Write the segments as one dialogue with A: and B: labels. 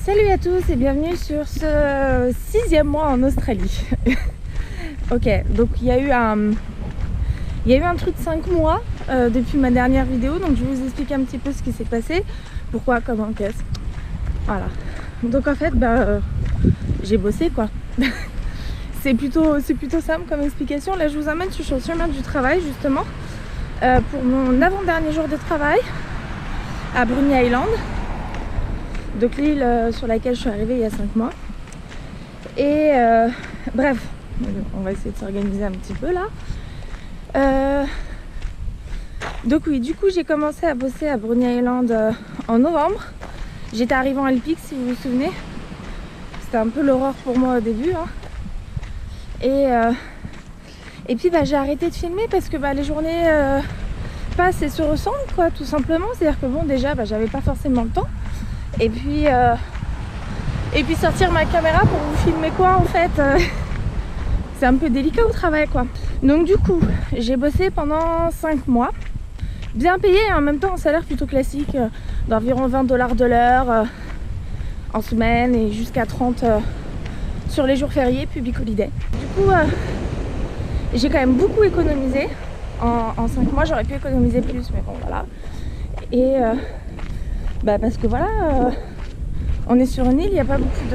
A: Salut à tous et bienvenue sur ce 6e mois en Australie. Ok, donc il y a eu un truc de 5 mois depuis ma dernière vidéo, donc je vais vous expliquer un petit peu ce qui s'est passé, pourquoi, comment, qu'est-ce. Voilà. Donc en fait, j'ai bossé quoi. C'est plutôt simple comme explication. Là je vous amène sur le chemin du travail justement pour mon avant-dernier jour de travail à Bruny Island. Donc l'île sur laquelle je suis arrivée il y a 5 mois. Et bref, on va essayer de s'organiser un petit peu là. Donc oui, du coup j'ai commencé à bosser à Bruny Island en novembre. J'étais arrivée en LPX si vous vous souvenez. C'était un peu l'horreur pour moi au début. Hein. Et puis j'ai arrêté de filmer parce que les journées passent et se ressemblent quoi, tout simplement. C'est-à-dire que bon déjà j'avais pas forcément le temps. Et puis sortir ma caméra pour vous filmer quoi en fait, c'est un peu délicat au travail quoi. Donc du coup j'ai bossé pendant 5 mois, bien payé et en même temps un salaire plutôt classique d'environ 20 $ de l'heure en semaine et jusqu'à 30 sur les jours fériés, public holiday. Du coup j'ai quand même beaucoup économisé en 5 mois, j'aurais pu économiser plus mais bon voilà. Et parce que voilà, on est sur une île, il n'y a pas beaucoup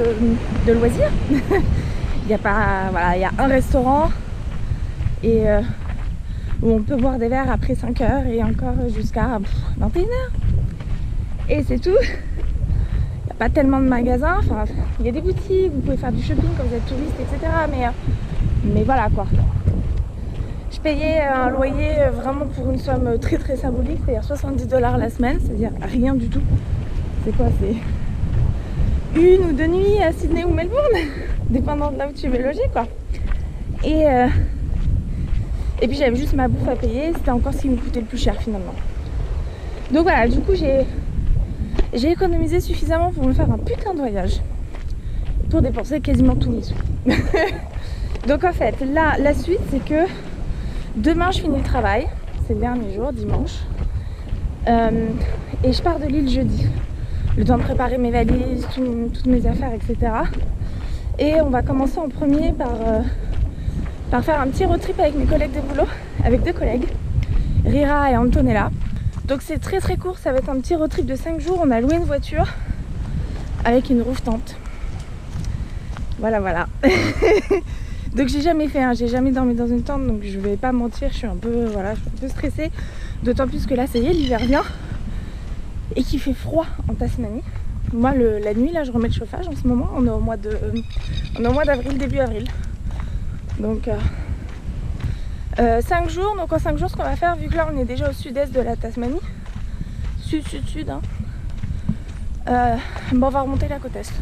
A: de loisirs. Il y a un restaurant et où on peut boire des verres après 5 h et encore jusqu'à 21 h. Et c'est tout. Il n'y a pas tellement de magasins, enfin il y a des boutiques, vous pouvez faire du shopping quand vous êtes touriste, etc. Mais voilà quoi. Je payais un loyer vraiment pour une somme très très symbolique, c'est-à-dire 70 $ la semaine, c'est-à-dire rien du tout. C'est quoi? C'est 1 ou 2 nuits à Sydney ou Melbourne, dépendant de là où tu veux loger quoi. Et puis j'avais juste ma bouffe à payer, c'était encore ce qui me coûtait le plus cher finalement. Donc voilà, du coup j'ai économisé suffisamment pour me faire un putain de voyage, pour dépenser quasiment tous mes sous. Donc en fait, là, la suite c'est que demain je finis le travail, c'est le dernier jour, dimanche, et je pars de l'île jeudi. Le temps de préparer mes valises, toutes mes affaires, etc. Et on va commencer en premier par faire un petit road trip avec mes collègues de boulot, avec 2 collègues, Rira et Antonella. Donc c'est très très court, ça va être un petit road trip de 5 jours. On a loué une voiture avec une roof tente. Voilà. Donc j'ai jamais fait, j'ai jamais dormi dans une tente, donc je vais pas mentir, je suis un peu stressée. D'autant plus que là ça y est, l'hiver vient et qu'il fait froid en Tasmanie. Moi la nuit là je remets le chauffage en ce moment, on est au mois d'avril, début avril. Donc 5 jours, donc en 5 jours ce qu'on va faire, vu que là on est déjà au sud-est de la Tasmanie, sud, hein, on va remonter la côte est,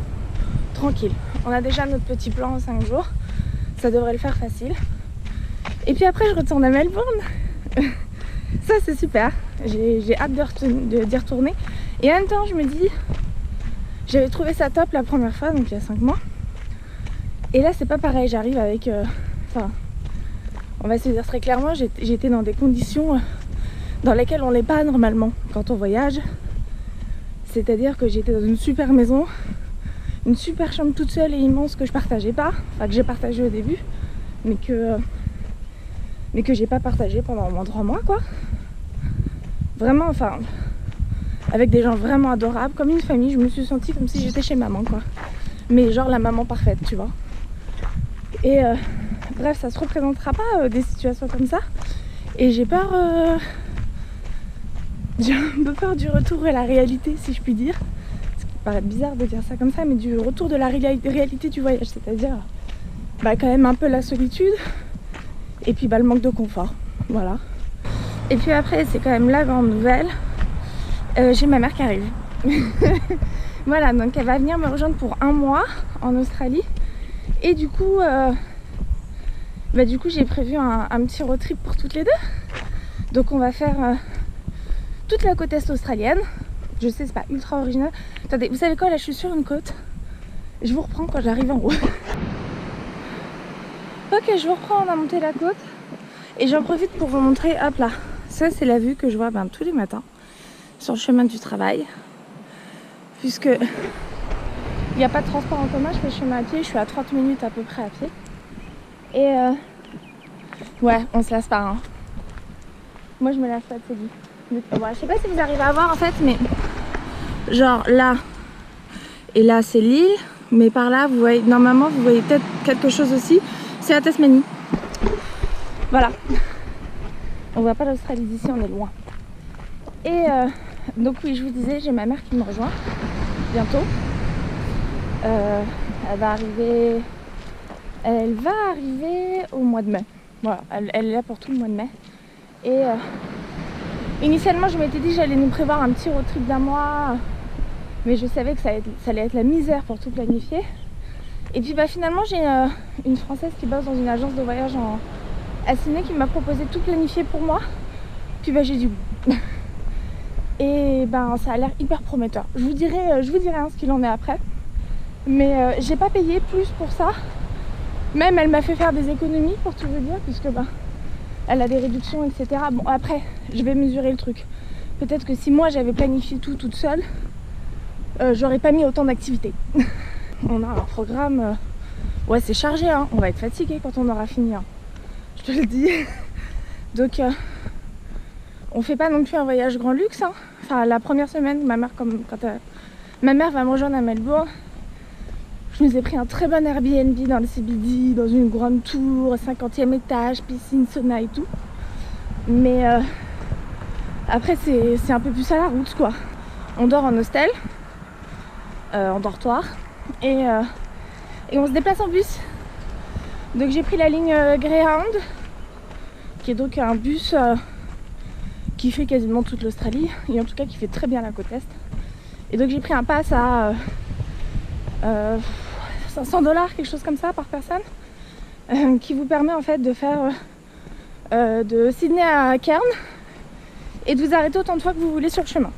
A: tranquille. On a déjà notre petit plan en 5 jours, ça devrait le faire facile. Et puis après je retourne à Melbourne. Ça c'est super, j'ai hâte d'y retourner. Et en même temps je me dis, j'avais trouvé ça top la première fois, donc il y a 5 mois. Et là c'est pas pareil, j'arrive avec... on va se dire très clairement, j'étais dans des conditions dans lesquelles on n'est pas normalement quand on voyage. C'est-à-dire que j'étais dans une super maison, une super chambre toute seule et immense que je partageais pas, enfin que j'ai partagé au début, mais que j'ai pas partagé pendant au moins 3 mois quoi. Vraiment, enfin, avec des gens vraiment adorables, comme une famille, je me suis sentie comme si j'étais chez maman quoi. Mais genre la maman parfaite, tu vois. Et bref, ça se représentera pas des situations comme ça. Et j'ai peur, j'ai un peu peur du retour à la réalité, si je puis dire. Ce qui paraît bizarre de dire ça comme ça, mais du retour de la réalité du voyage, c'est-à-dire quand même un peu la solitude et puis le manque de confort, voilà. Et puis après c'est quand même la grande nouvelle, j'ai ma mère qui arrive. Voilà, donc elle va venir me rejoindre pour 1 mois en Australie. Et du coup j'ai prévu un petit road trip pour toutes les deux. Donc on va faire toute la côte est australienne. Je sais, c'est pas ultra original. Attendez, vous savez quoi, là je suis sur une côte. Je vous reprends quand j'arrive en haut. Ok, je vous reprends, on a monté la côte. Et j'en profite pour vous montrer, hop là. Ça c'est la vue que je vois tous les matins sur le chemin du travail. Puisque Il n'y a pas de transport en commun, je fais le chemin à pied, je suis à 30 minutes à peu près à pied. Et ouais, on se lasse pas, hein. Moi je me lasse pas de Célie. Ouais, je sais pas si vous arrivez à voir en fait, mais genre là et là c'est l'île, mais par là vous voyez, normalement vous voyez peut-être quelque chose aussi, c'est la Tasmanie. Voilà. On voit pas l'Australie d'ici, on est loin. Et donc oui, je vous disais, j'ai ma mère qui me rejoint bientôt. Elle va arriver au mois de mai. Voilà, elle est là pour tout le mois de mai. Et initialement, je m'étais dit que j'allais nous prévoir un petit road trip d'un mois, mais je savais que ça allait être la misère pour tout planifier. Et puis bah, finalement, j'ai une Française qui bosse dans une agence de voyage à Sydney qui m'a proposé de tout planifier pour moi. Puis bah, j'ai dit oui. Et ben ça a l'air hyper prometteur. Je vous dirai hein, ce qu'il en est après. Mais j'ai pas payé plus pour ça. Même elle m'a fait faire des économies pour tout vous dire, puisque ben elle a des réductions, etc. Bon après, je vais mesurer le truc. Peut-être que si moi j'avais planifié tout toute seule, j'aurais pas mis autant d'activités. On a un programme, ouais c'est chargé, hein. On va être fatigué quand on aura fini, hein. Je te le dis. Donc on fait pas non plus un voyage grand luxe, hein. Enfin la première semaine, ma mère ma mère va me rejoindre à Melbourne. Je nous ai pris un très bon Airbnb dans le CBD, dans une grande tour, 50e étage, piscine, sauna et tout. Mais après c'est un peu plus à la route quoi. On dort en hostel, en dortoir, et on se déplace en bus. Donc j'ai pris la ligne Greyhound, qui est donc un bus qui fait quasiment toute l'Australie, et en tout cas qui fait très bien la côte est. Et donc j'ai pris un pass à 500 $, quelque chose comme ça par personne, qui vous permet en fait de faire de Sydney à Cairns et de vous arrêter autant de fois que vous voulez sur le chemin.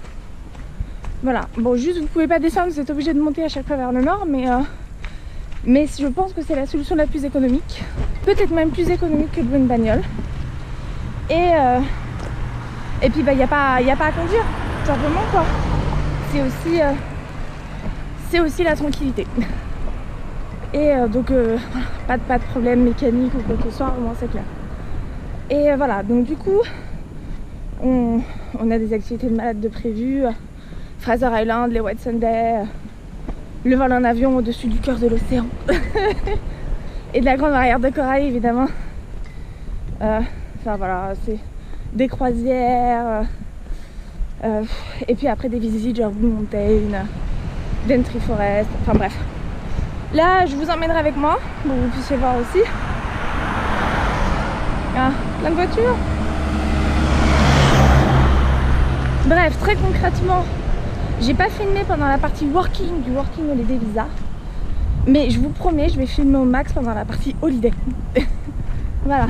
A: Voilà, bon juste vous pouvez pas descendre, vous êtes obligé de monter à chaque fois vers le nord, mais je pense que c'est la solution la plus économique, peut-être même plus économique que de louer une bagnole. Et puis bah y a pas à conduire, tout simplement quoi. C'est aussi la tranquillité. Et donc pas de problème mécanique ou quoi que ce soit, au moins c'est clair. Et voilà, donc du coup on a des activités de malade de prévues. Fraser Island, les White Sunday, le vol en avion au-dessus du cœur de l'océan. Et de la grande barrière de corail évidemment. Enfin voilà, c'est des croisières, et puis après des visites genre Blue Mountain, Daintree Forest, enfin bref. Là je vous emmènerai avec moi pour que vous puissiez voir aussi. Ah, plein de voitures. Bref, très concrètement, j'ai pas filmé pendant la partie du working holiday visa, mais je vous promets, je vais filmer au max pendant la partie holiday. Voilà.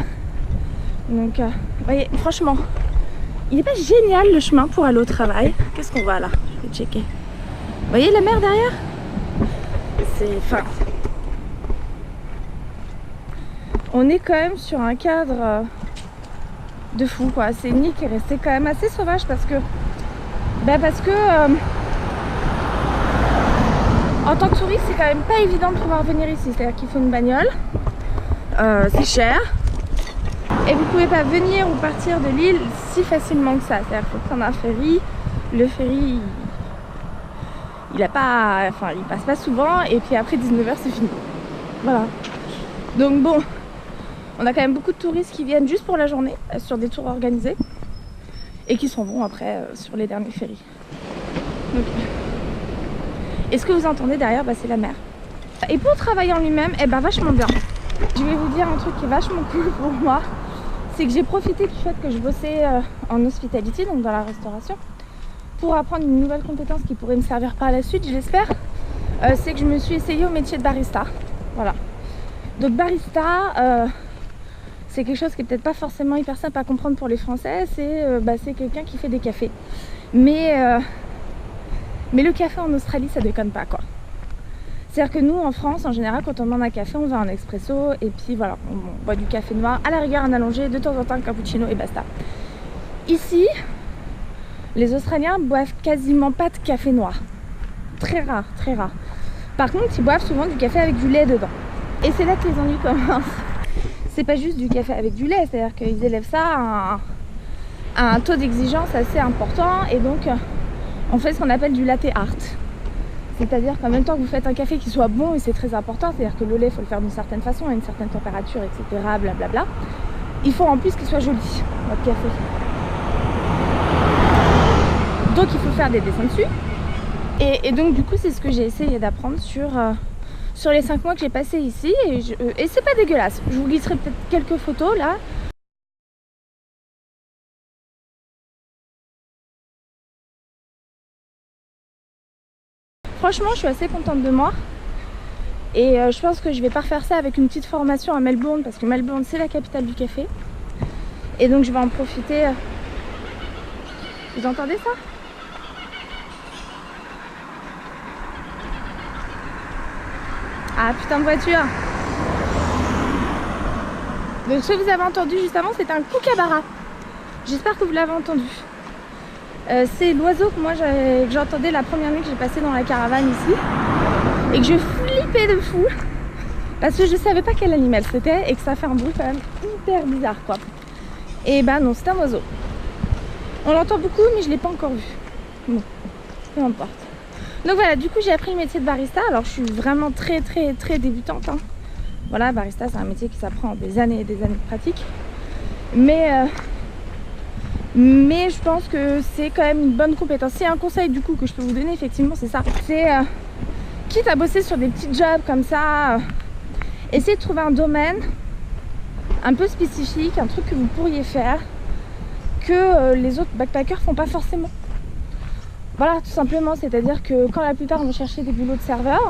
A: Donc, vous voyez, franchement, il n'est pas génial le chemin pour aller au travail. Qu'est-ce qu'on voit là? Je vais checker. Vous voyez la mer derrière? C'est fin. On est quand même sur un cadre de fou quoi. C'est une île qui est restée quand même assez sauvage parce que en tant que touriste c'est quand même pas évident de pouvoir venir ici. C'est-à-dire qu'il faut une bagnole, c'est cher. Et vous pouvez pas venir ou partir de l'île si facilement que ça. C'est-à-dire qu'il faut prendre un ferry. Le ferry, il passe pas souvent. Et puis après 19h, c'est fini. Voilà. Donc bon, on a quand même beaucoup de touristes qui viennent juste pour la journée sur des tours organisés et qui s'en vont après sur les derniers ferries. Donc, et ce que vous entendez derrière, c'est la mer. Et pour travailler en lui-même, vachement bien. Je vais vous dire un truc qui est vachement cool pour moi. C'est que j'ai profité du fait que je bossais en hospitality, donc dans la restauration, pour apprendre une nouvelle compétence qui pourrait me servir par la suite, je l'espère. C'est que je me suis essayée au métier de barista. Voilà. Donc barista, c'est quelque chose qui est peut-être pas forcément hyper simple à comprendre pour les Français. C'est quelqu'un qui fait des cafés. Mais le café en Australie, ça déconne pas quoi. C'est-à-dire que nous, en France, en général, quand on demande un café, on veut un expresso et puis voilà, on boit du café noir, à la rigueur un allongé, de temps en temps un cappuccino et basta. Ici, les Australiens boivent quasiment pas de café noir. Très rare, très rare. Par contre, ils boivent souvent du café avec du lait dedans. Et c'est là que les ennuis commencent. C'est pas juste du café avec du lait, c'est-à-dire qu'ils élèvent ça à un taux d'exigence assez important. Et donc, on fait ce qu'on appelle du latte art. C'est-à-dire qu'en même temps que vous faites un café qui soit bon, et c'est très important, c'est-à-dire que le lait, il faut le faire d'une certaine façon, à une certaine température, etc. Blablabla. Il faut en plus qu'il soit joli, votre café. Donc il faut faire des dessins dessus. Et donc du coup, c'est ce que j'ai essayé d'apprendre sur les 5 mois que j'ai passé ici. Et c'est pas dégueulasse. Je vous glisserai peut-être quelques photos là. Franchement, je suis assez contente de moi. Et je pense que je vais pas refaire ça avec une petite formation à Melbourne, parce que Melbourne, c'est la capitale du café. Et donc je vais en profiter. Vous entendez ça? Ah putain de voiture. Donc ce que vous avez entendu juste avant, c'est un kookaburra. J'espère que vous l'avez entendu. C'est l'oiseau que moi j'entendais la première nuit que j'ai passé dans la caravane ici. Et que je flippais de fou. Parce que je savais pas quel animal c'était et que ça fait un bruit quand même hyper bizarre quoi. Et bah non, c'est un oiseau. On l'entend beaucoup mais je l'ai pas encore vu. Bon, peu importe. Donc voilà, du coup j'ai appris le métier de barista. Alors je suis vraiment très débutante hein. Voilà, barista c'est un métier qui s'apprend des années et des années de pratique. Mais je pense que c'est quand même une bonne compétence. C'est un conseil du coup que je peux vous donner, effectivement, c'est ça. C'est quitte à bosser sur des petits jobs comme ça, essayez de trouver un domaine un peu spécifique, un truc que vous pourriez faire que les autres backpackers font pas forcément. Voilà, tout simplement, c'est-à-dire que quand la plupart vont chercher des boulots de serveur,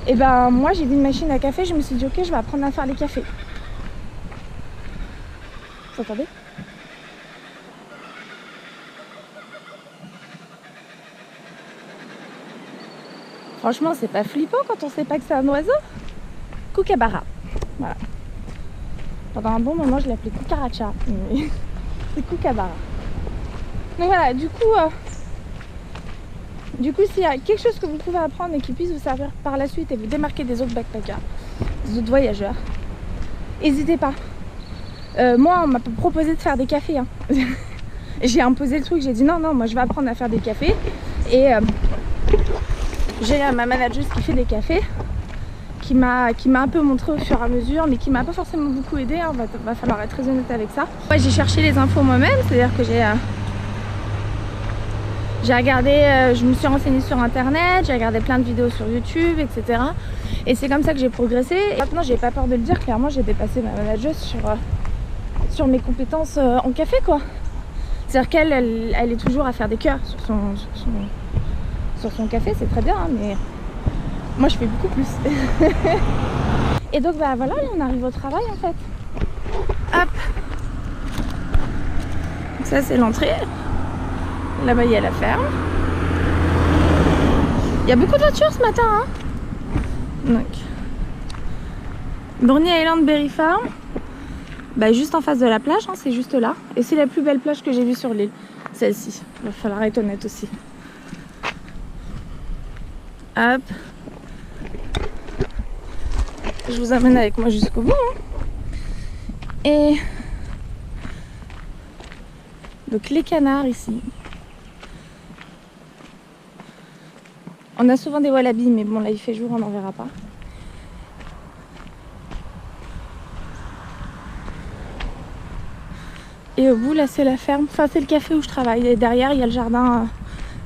A: et ben moi j'ai vu une machine à café, je me suis dit ok, je vais apprendre à faire les cafés. Vous entendez ? Franchement, c'est pas flippant quand on sait pas que c'est un oiseau. Kookaburra. Voilà. Pendant un bon moment, je l'appelais cucaracha. Mais c'est kookaburra. Donc voilà, du coup, s'il y a quelque chose que vous pouvez apprendre et qui puisse vous servir par la suite et vous démarquer des autres backpackers, des autres voyageurs, n'hésitez pas. Moi, on m'a proposé de faire des cafés. Hein. J'ai imposé le truc, j'ai dit non, moi je vais apprendre à faire des cafés. Et j'ai ma manageuse qui fait des cafés, qui m'a un peu montré au fur et à mesure, mais qui m'a pas forcément beaucoup aidé, hein. Va falloir être très honnête avec ça. Ouais, j'ai cherché les infos moi-même, c'est-à-dire que j'ai regardé, je me suis renseignée sur internet, j'ai regardé plein de vidéos sur YouTube, etc. Et c'est comme ça que j'ai progressé. Et maintenant, j'ai pas peur de le dire, clairement, j'ai dépassé ma manageuse sur mes compétences en café, quoi. C'est-à-dire qu'elle elle est toujours à faire des cœurs sur son café, c'est très bien, hein, mais moi je fais beaucoup plus. Et donc bah voilà, on arrive au travail en fait. Hop. Donc ça c'est l'entrée. Là-bas il y a la ferme. Il y a beaucoup de voitures ce matin hein. Donc Bruny Island Berry Farm. Bah juste en face de la plage, hein, c'est juste là. Et c'est la plus belle plage que j'ai vue sur l'île. Celle-ci. Il va falloir être honnête aussi. Hop. Je vous amène avec moi jusqu'au bout. Hein. Et donc les canards ici. On a souvent des wallabies, mais bon là il fait jour, on n'en verra pas. Et au bout là c'est la ferme, enfin c'est le café où je travaille. Et derrière il y a le jardin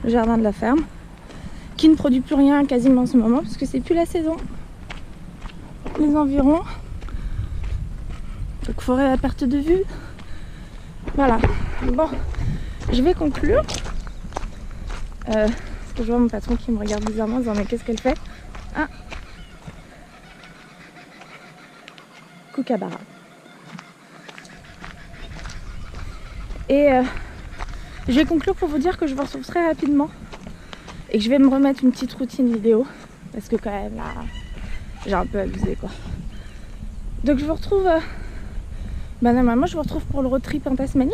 A: de la ferme. Qui ne produit plus rien quasiment en ce moment parce que c'est plus la saison. Les environs. Donc forêt à perte de vue. Voilà. Bon, je vais conclure. Parce que je vois mon patron qui me regarde bizarrement en disant mais qu'est-ce qu'elle fait? Ah. Kookaburra. Et je vais conclure pour vous dire que je vous retrouve très rapidement. Et que je vais me remettre une petite routine vidéo. Parce que quand même là, j'ai un peu abusé quoi. Donc je vous retrouve... normalement je vous retrouve pour le road trip en Tasmanie.